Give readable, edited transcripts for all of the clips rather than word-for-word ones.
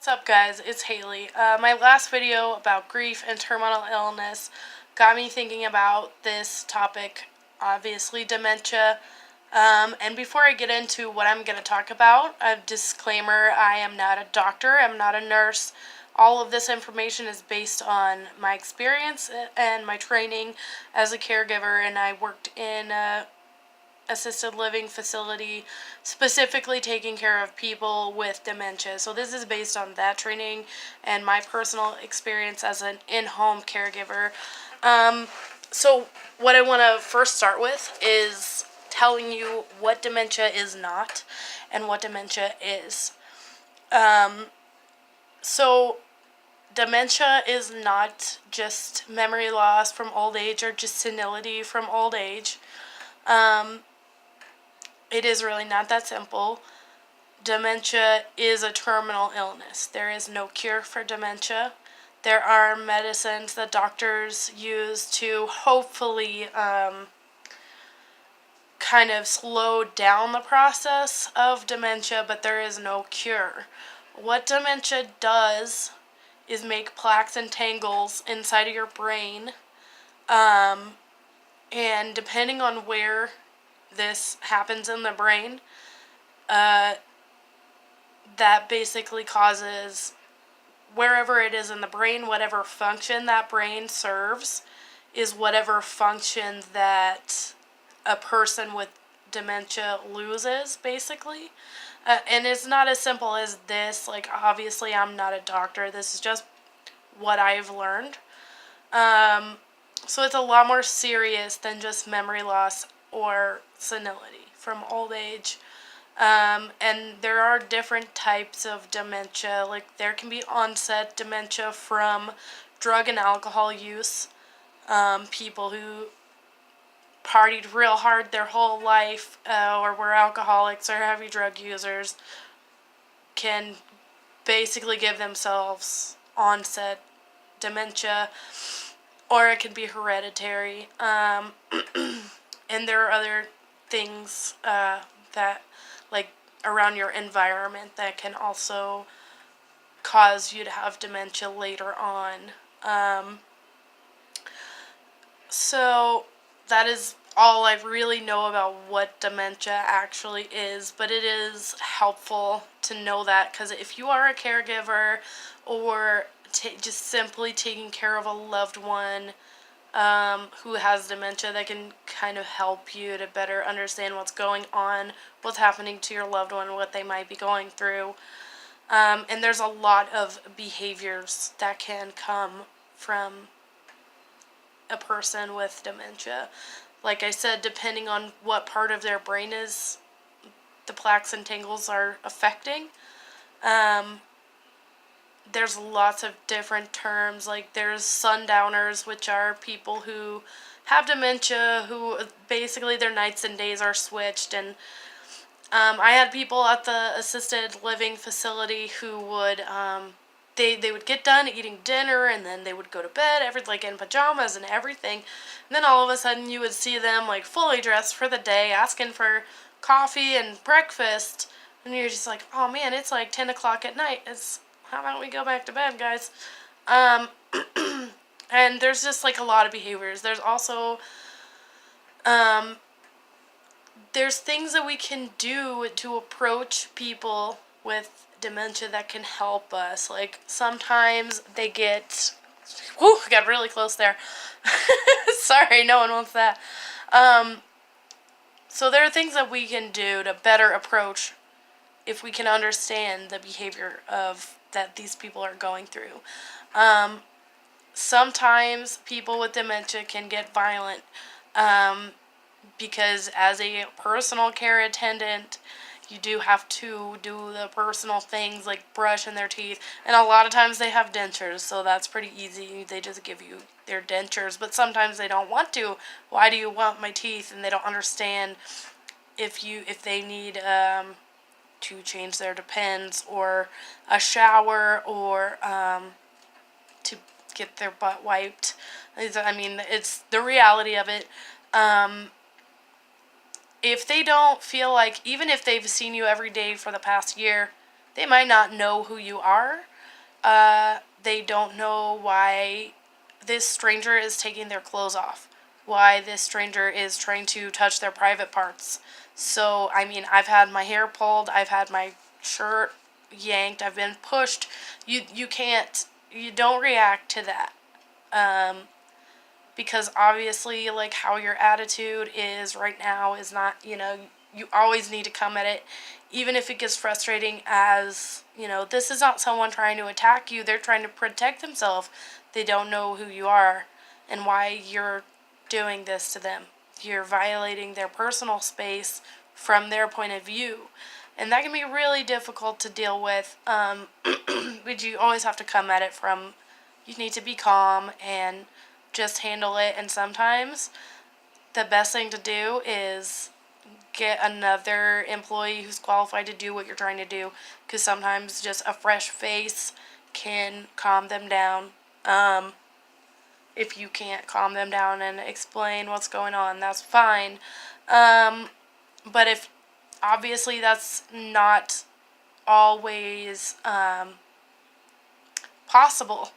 What's up, guys? It's Haley. My last video about grief and terminal illness got me thinking about this topic, obviously dementia. And before I get into what I'm going to talk about, a disclaimer: I am not a doctor, I'm not a nurse. All of this information is based on my experience and my training as a caregiver, and I worked in assisted living facility, specifically taking care of people with dementia. So this is based on that training and my personal experience as an in-home caregiver. So what I want to first start with is telling you what dementia is not and what dementia is. So dementia is not just memory loss from old age or just senility from old age. It is really not that simple. Dementia is a terminal illness. There is no cure for dementia. There are medicines that doctors use to hopefully kind of slow down the process of dementia, but there is no cure. What dementia does is make plaques and tangles inside of your brain, and depending on where this happens in the brain, that basically causes, wherever it is in the brain, whatever function that brain serves is whatever function that a person with dementia loses, basically. And it's not as simple as this. Like, obviously I'm not a doctor, this is just what I've learned. So it's a lot more serious than just memory loss or senility from old age. And there are different types of dementia. Like, there can be onset dementia from drug and alcohol use. People who partied real hard their whole life, or were alcoholics or heavy drug users, can basically give themselves onset dementia, or it can be hereditary. And there are other things that, like, around your environment that can also cause you to have dementia later on. So that is all I really know about what dementia actually is, but it is helpful to know that, because if you are a caregiver or just simply taking care of a loved one who has dementia, that can kind of help you to better understand what's going on, what's happening to your loved one, what they might be going through. And there's a lot of behaviors that can come from a person with dementia. Like I said, depending on what part of their brain is the plaques and tangles are affecting. There's lots of different terms. Like, there's sundowners, which are people who have dementia, who basically their nights and days are switched. And I had people at the assisted living facility who would they would get done eating dinner, and then they would go to bed, like in pajamas and everything. And then all of a sudden you would see them like fully dressed for the day, asking for coffee and breakfast, and you're just like, oh man, it's like 10 o'clock at night. How about we go back to bed, guys? And there's just like a lot of behaviors. There's also there's things that we can do to approach people with dementia that can help us. Like, sometimes they get, whew, got really close there. Sorry, no one wants that. So there are things that we can do to better approach if we can understand the behavior of that these people are going through. Sometimes people with dementia can get violent, because as a personal care attendant, you do have to do the personal things like brushing their teeth. And a lot of times they have dentures, so that's pretty easy. They just give you their dentures, but sometimes they don't want to. Why do you want my teeth? And they don't understand if they need to change their Depends, or a shower, or to get their butt wiped. I mean, it's the reality of it. If they don't feel like, even if they've seen you every day for the past year, They might not know who you are. They don't know why this stranger is taking their clothes off, why this stranger is trying to touch their private parts. So, I mean, I've had my hair pulled, I've had my shirt yanked, I've been pushed. You don't react to that. Um, because obviously, like, how your attitude is right now is not, you always need to come at it, even if it gets frustrating, as, this is not someone trying to attack you, they're trying to protect themselves. They don't know who you are and why you're doing this to them. You're violating their personal space from their point of view. And that can be really difficult to deal with, but you always have to come at it from, you need to be calm and just handle it. And sometimes the best thing to do is get another employee who's qualified to do what you're trying to do, because sometimes just a fresh face can calm them down. If you can't calm them down and explain what's going on, that's fine. But if obviously that's not always possible,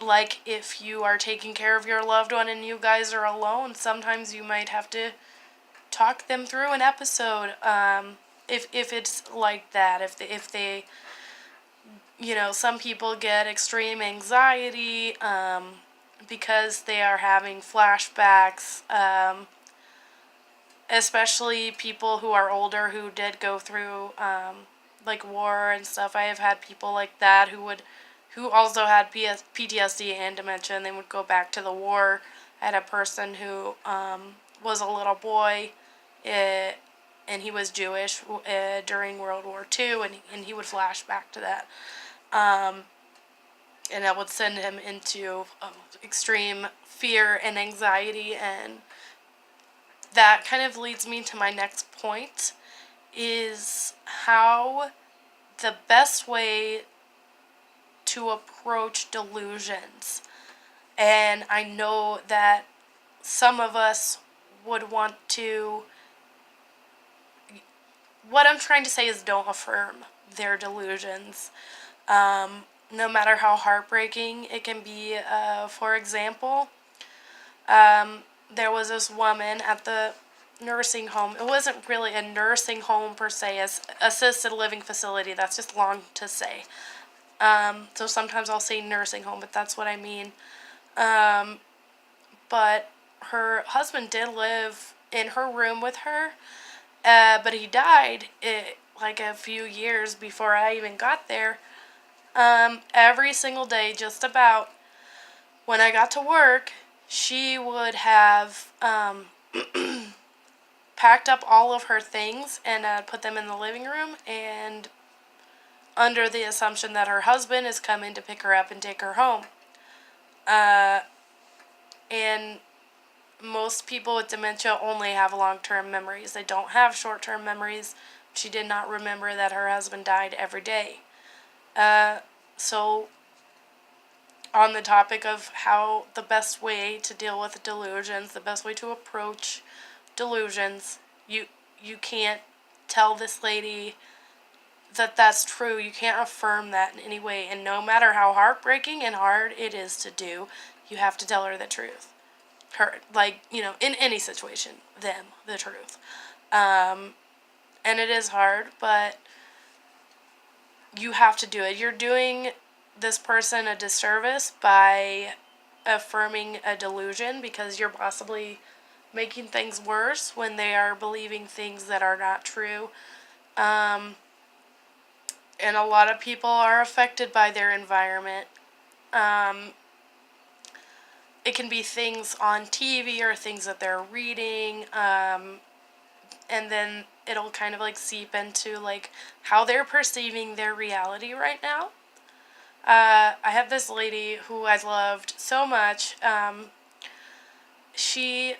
like if you are taking care of your loved one and you guys are alone, sometimes you might have to talk them through an episode. If it's like that, if they some people get extreme anxiety because they are having flashbacks. Especially people who are older who did go through like war and stuff. I have had people like that who also had PTSD and dementia, and they would go back to the war. I had a person who was a little boy, and he was Jewish during World War II, and he would flash back to that. And that would send him into extreme fear and anxiety, and that kind of leads me to my next point, is how the best way to approach delusions. And I know that some of us would want to, what I'm trying to say is, don't affirm their delusions. No matter how heartbreaking it can be. For example, there was this woman at the nursing home. It wasn't really a nursing home per se, as assisted living facility. That's just long to say. So sometimes I'll say nursing home, but that's what I mean. But her husband did live in her room with her, but he died like a few years before I even got there. Every single day, just about, when I got to work, she would have packed up all of her things and put them in the living room, and under the assumption that her husband is coming to pick her up and take her home. And most people with dementia only have long-term memories. They don't have short-term memories. She did not remember that her husband died every day. So, on the topic of how the best way to deal with delusions, the best way to approach delusions, you can't tell this lady that that's true. You can't affirm that in any way. And no matter how heartbreaking and hard it is to do, you have to tell her the truth. Her, like, in any situation, them, the truth. And it is hard, but you have to do it. You're doing this person a disservice by affirming a delusion, because you're possibly making things worse when they are believing things that are not true. And a lot of people are affected by their environment. It can be things on TV or things that they're reading, and then it'll kind of like seep into like how they're perceiving their reality right now. I have this lady who I loved so much. She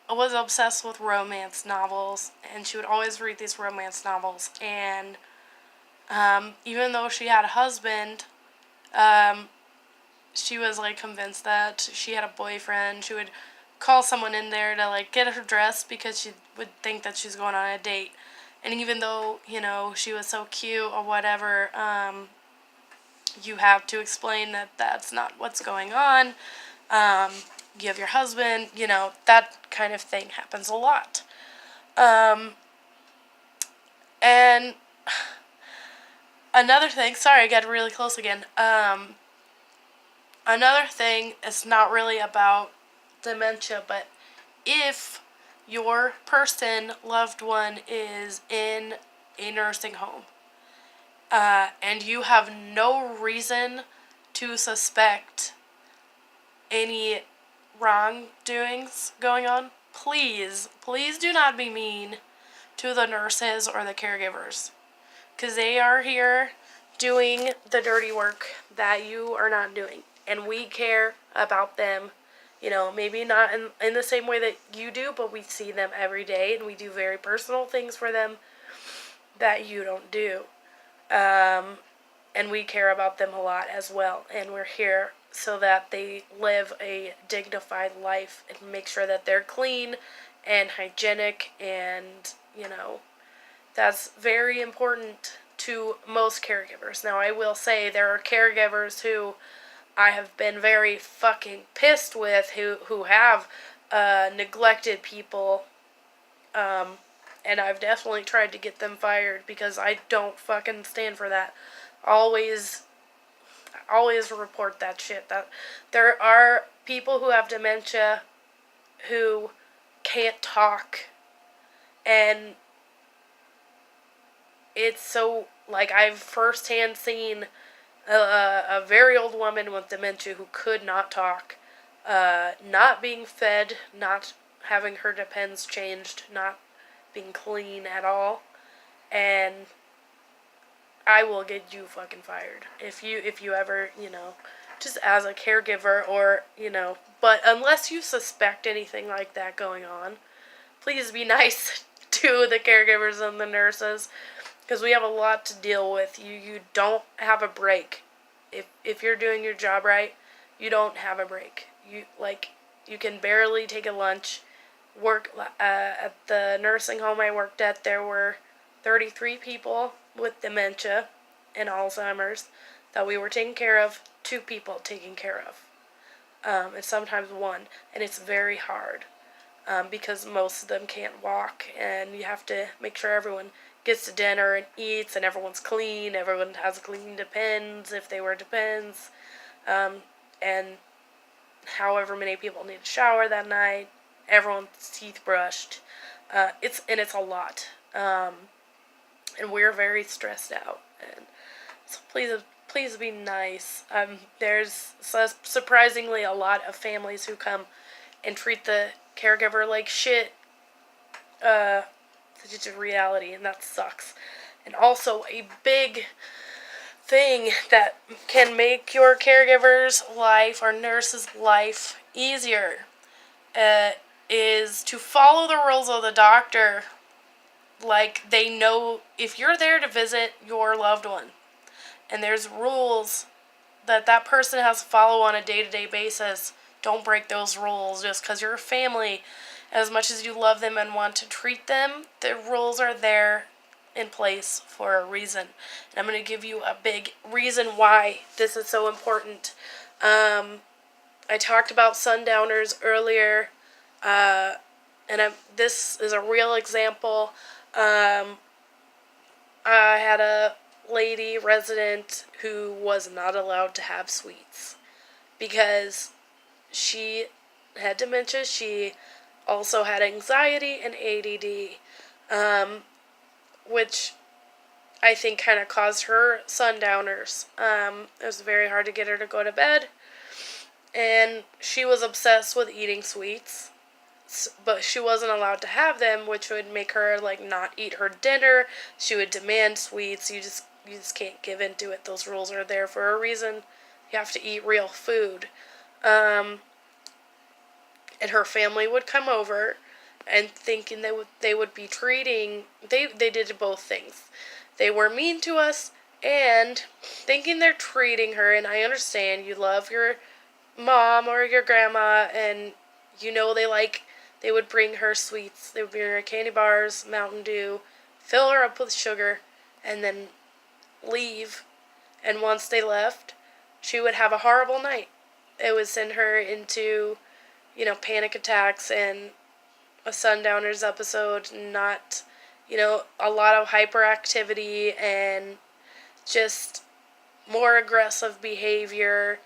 was obsessed with romance novels, and she would always read these romance novels. And even though she had a husband, she was like convinced that she had a boyfriend. She would call someone in there to like get her dressed because she would think that she's going on a date. And even though, she was so cute or whatever, you have to explain that that's not what's going on. You have your husband, that kind of thing happens a lot. And another thing, sorry, I got really close again. Another thing, it's not really about dementia, but if your loved one, is in a nursing home, and you have no reason to suspect any wrongdoings going on, please do not be mean to the nurses or the caregivers, because they are here doing the dirty work that you are not doing, and we care about them. Maybe not in the same way that you do, but we see them every day, and we do very personal things for them that you don't do. And we care about them a lot as well, and we're here so that they live a dignified life and make sure that they're clean and hygienic, and, that's very important to most caregivers. Now, I will say there are caregivers who I have been very fucking pissed with, who have neglected people, and I've definitely tried to get them fired, because I don't fucking stand for that. Always report that shit. That there are people who have dementia who can't talk, and it's so, I've firsthand seen a very old woman with dementia who could not talk, not being fed, not having her depends changed, not being clean at all, and I will get you fucking fired if you ever, just as a caregiver, or, but unless you suspect anything like that going on, please be nice to the caregivers and the nurses, because we have a lot to deal with. You don't have a break. If you're doing your job right, you don't have a break. You can barely take a lunch. Work at the nursing home I worked at, there were 33 people with dementia and Alzheimer's that we were taking care of, 2 people taking care of, and sometimes 1, and it's very hard, because most of them can't walk, and you have to make sure everyone gets to dinner and eats, and everyone's clean, everyone has clean depends, if they were depends, and however many people need a shower that night, everyone's teeth brushed, it's a lot, and we're very stressed out, and so please be nice. There's surprisingly a lot of families who come and treat the caregiver like shit. It's just a reality, and that sucks. And also, a big thing that can make your caregiver's life or nurse's life easier is to follow the rules of the doctor. They know if you're there to visit your loved one, and there's rules that person has to follow on a day-to-day basis, don't break those rules just because you're a family. As much as you love them and want to treat them, the rules are there in place for a reason. And I'm going to give you a big reason why this is so important. I talked about sundowners earlier, and this is a real example. I had a lady resident who was not allowed to have sweets because she had dementia. She also had anxiety and ADD, which I think kind of caused her sundowners. It was very hard to get her to go to bed, and she was obsessed with eating sweets, but she wasn't allowed to have them, which would make her not eat her dinner. She would demand sweets. You just can't give into it. Those rules are there for a reason. You have to eat real food. And her family would come over, and thinking they would be treating. They did both things. They were mean to us, and thinking they're treating her. And I understand, you love your mom or your grandma, and they would bring her sweets. They would bring her candy bars, Mountain Dew, fill her up with sugar, and then leave. And once they left, she would have a horrible night. It would send her into, panic attacks and a Sundowners episode, not, a lot of hyperactivity and just more aggressive behavior.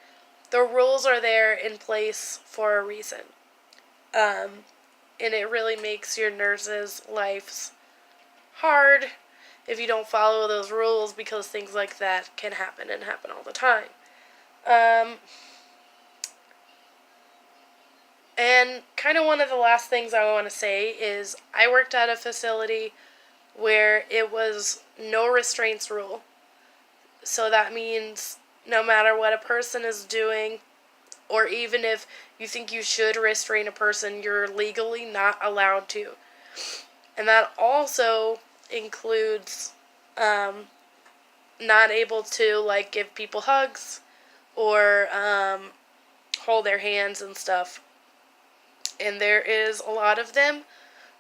The rules are there in place for a reason. And it really makes your nurses' lives hard if you don't follow those rules, because things like that can happen and happen all the time. And kind of one of the last things I want to say is I worked at a facility where it was no restraints rule. So that means no matter what a person is doing, or even if you think you should restrain a person, you're legally not allowed to. And that also includes not able to, give people hugs or hold their hands and stuff. And there is a lot of them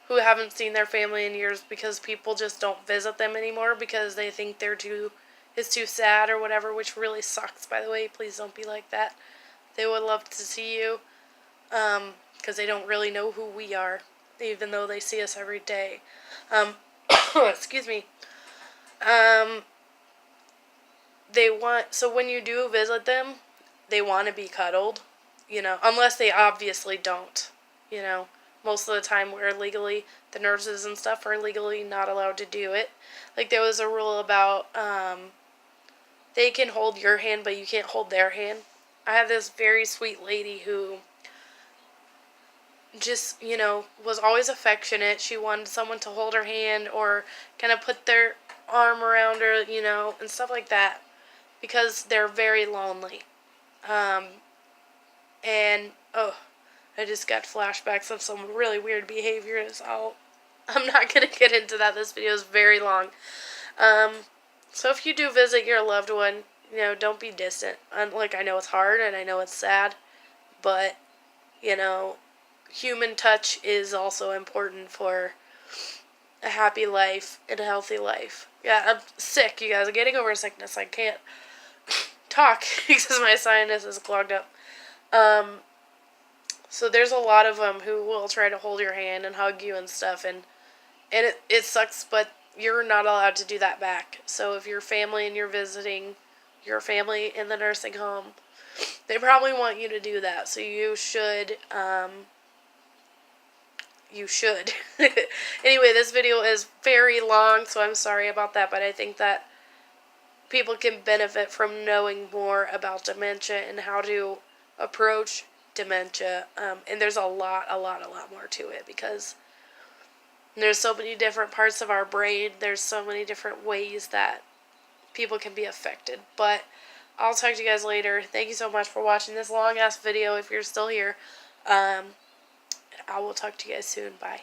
who haven't seen their family in years because people just don't visit them anymore because they think it's too sad or whatever, which really sucks, by the way. Please don't be like that. They would love to see you because they don't really know who we are, even though they see us every day. Excuse me. So when you do visit them, they want to be cuddled, unless they obviously don't, Most of the time the nurses and stuff are legally not allowed to do it. Like, there was a rule about they can hold your hand, but you can't hold their hand. I had this very sweet lady who just, was always affectionate. She wanted someone to hold her hand or kind of put their arm around her, and stuff like that, because they're very lonely. And, I just got flashbacks of some really weird behaviors. I'm not going to get into that. This video is very long. So if you do visit your loved one, don't be distant. I know it's hard and I know it's sad, but, human touch is also important for a happy life and a healthy life. Yeah, I'm sick, you guys. I'm getting over sickness. I can't talk because my sinus is clogged up. So there's a lot of them who will try to hold your hand and hug you and stuff, and it sucks, but you're not allowed to do that back. So if your family and you're visiting your family in the nursing home, they probably want you to do that. So you should, Anyway, this video is very long, so I'm sorry about that, but I think that people can benefit from knowing more about dementia and how to approach dementia. And there's a lot more to it, because there's so many different parts of our brain. There's so many different ways that people can be affected. But I'll talk to you guys later. Thank you so much for watching this long-ass video if you're still here. I will talk to you guys soon. Bye.